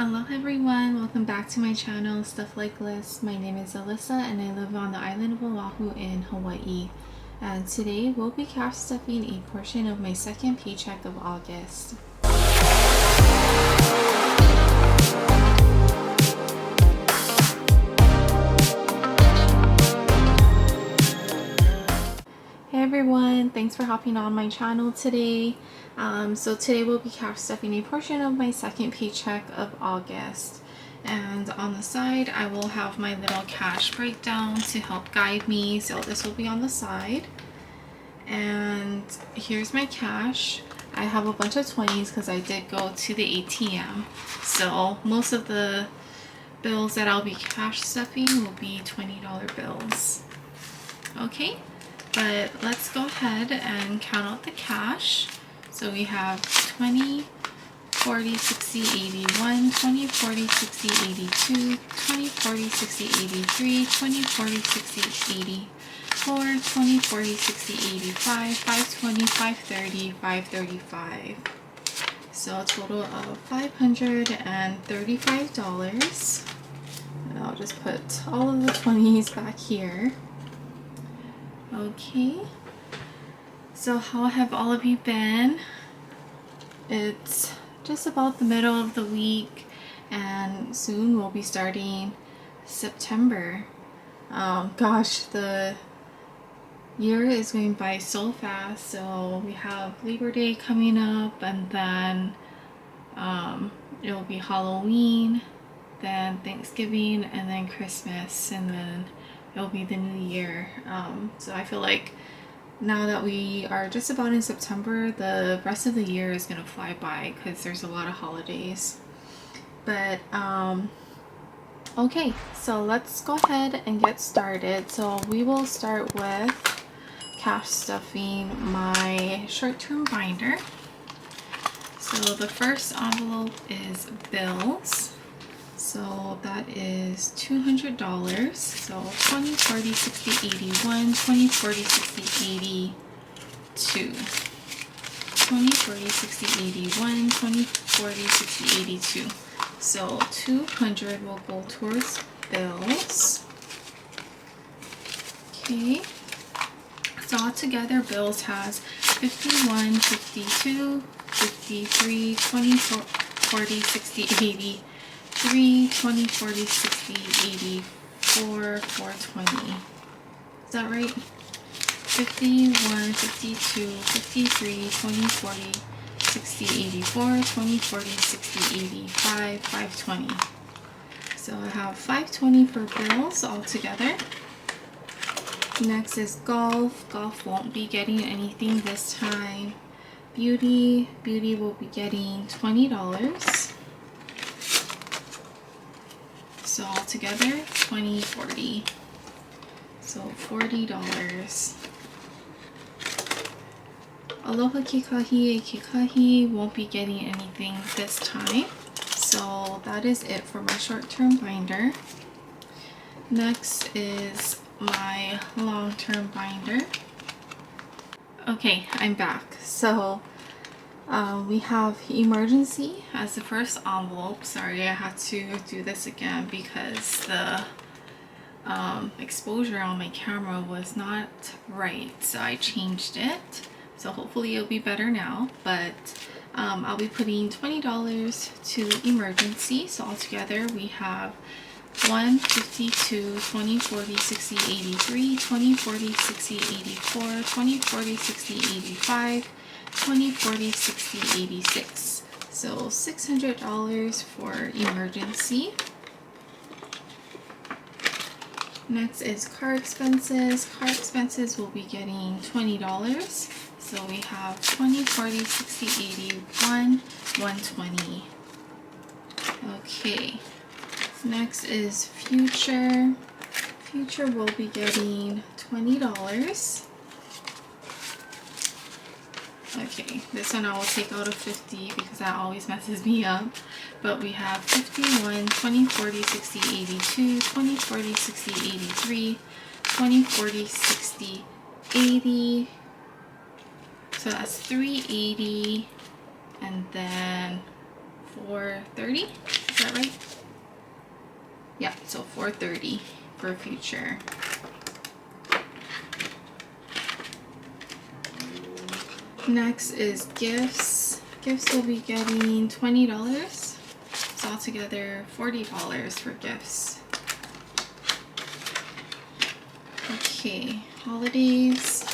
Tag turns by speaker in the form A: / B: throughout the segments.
A: Aloha everyone, welcome back to my channel, Stuff Like Lists. My name is Alyssa and I live on the island of Oahu in Hawaii. And today we'll be cash stuffing a portion of my second paycheck of August. Hey everyone, thanks for hopping on my channel today. So today we'll be cash stuffing a portion of my second paycheck of August. And on the side I will have my little cash breakdown to help guide me. So this will be on the side. And here's my cash. I have a bunch of 20s because I did go to the ATM. So most of the bills that I'll be cash stuffing will be $20 bills. Okay. But let's go ahead and count out the cash. So we have 20, 40, 60, 81, 20, 40, 60, 82, 20, 40, 60, 83, 20, 40, 60, 84, 20, 40, 60, 85, 520, 530, 535. So a total of $535. And I'll just put all of the 20s back here. Okay, so how have all of you been? It's just about the middle of the week and soon we'll be starting September. Gosh, the year is going by so fast. So we have Labor Day coming up, and then it'll be Halloween, then Thanksgiving, and then Christmas, and then it'll be the new year. So I feel like now that we are just about in September, the rest of the year is gonna fly by because there's a lot of holidays. But okay, so let's go ahead and get started. So we will start with cash stuffing my short-term binder. So the first envelope is bills. So that is $200. So 20, 40, 60, 81, 20, 40, 60, 82. 20, 40, 60, 81, 20, 40, 60, 82. So 200 will go towards bills. Okay. So altogether bills has 51, 52, 53, 24, 40, 60, 80. 3, 20, 40, 60, 84, 420. Is that right? 51, 52, 53, 20, 40, 60, 84, 20, 40, 60, 85, 520. So I have 520 for bills altogether. Next is golf. Golf won't be getting anything this time. Beauty will be getting $20. So altogether, 20, 40. So $40. Aloha Kekahi won't be getting anything this time. So that is it for my short-term binder. Next is my long-term binder. Okay, I'm back. So we have emergency as the first envelope. Sorry, I had to do this again because the exposure on my camera was not right, so I changed it. So hopefully it'll be better now, but I'll be putting $20 to emergency. So altogether we have 1, 52, 20, 40, 60, 83, 20, 40, 60, 84, 20, 40, 60, 85, 20, 40, 60, 86. So $600 for emergency. Next is car expenses. Car expenses will be getting $20. So we have 20, 40, 60, 81, 120. Okay. Next is future. Future will be getting $20. Okay, this one I will take out of 50 because that always messes me up. But we have 51, 20, 40, 60, 82, 20, 40, 60, 83, 20, 40, 60, 80. So that's 380, and then 430. that right? Yeah, so $4.30 for future. Next is gifts. Gifts will be getting $20. So altogether $40 for gifts. Okay, holidays.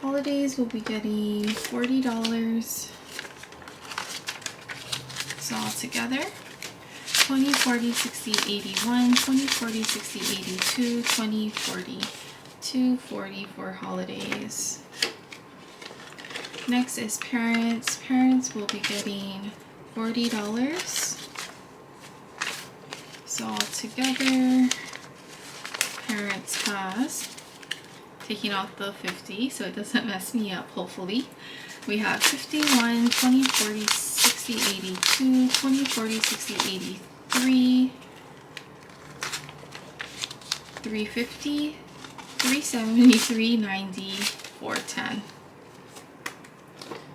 A: Holidays will be getting $40. So altogether 20, 40, 60, 81, 20, 40, 60, 82, 20, 40, 240 for holidays. Next is parents. Parents will be getting $40. So altogether, parents has, taking out the 50 so it doesn't mess me up, hopefully, we have 51, 20, 40, 60, 82, 20, 40, 60, 83, 350, 373, 90, 410.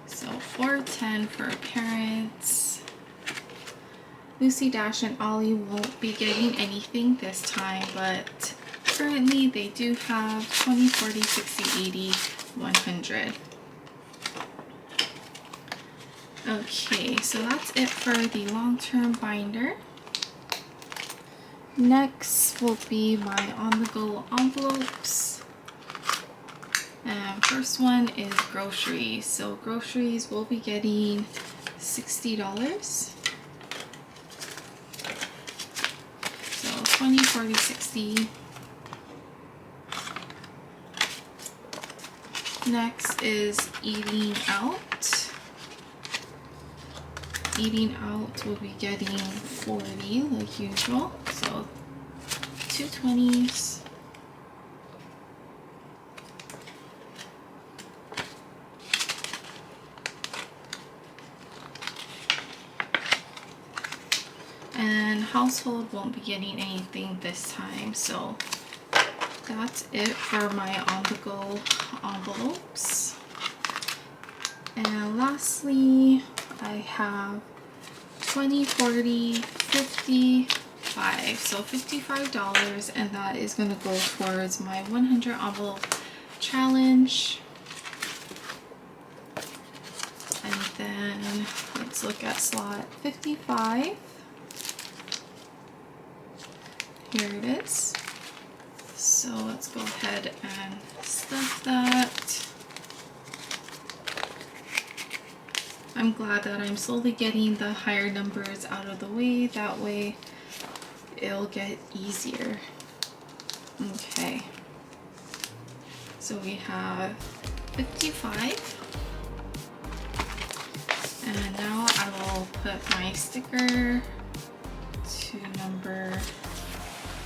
A: So 410 for parents. Lucy, Dash, and Ollie won't be getting anything this time, but currently they do have 20, 40, 60, 80, 100. Okay, so that's it for the long-term binder. Next will be my on-the-go envelopes. And first one is groceries. So groceries will be getting $60. So 20, 40, 60. Next is eating out. Eating out will be getting 40 like usual. So 2 20s. And household won't be getting anything this time, so that's it for my on-the-go envelopes. And lastly, I have 20, 40, 55, so $55, and that is going to go towards my 100 envelope challenge. And then let's look at slot 55. Here it is. So let's go ahead and stuff that. I'm glad that I'm slowly getting the higher numbers out of the way. That way it'll get easier. Okay. So we have 55. And now I will put my sticker to number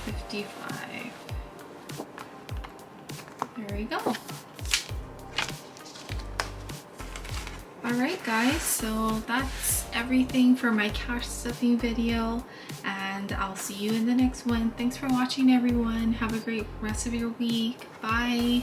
A: 55. There we go. Alright guys, so that's everything for my cash stuffing video, and I'll see you in the next one. Thanks for watching everyone. Have a great rest of your week. Bye.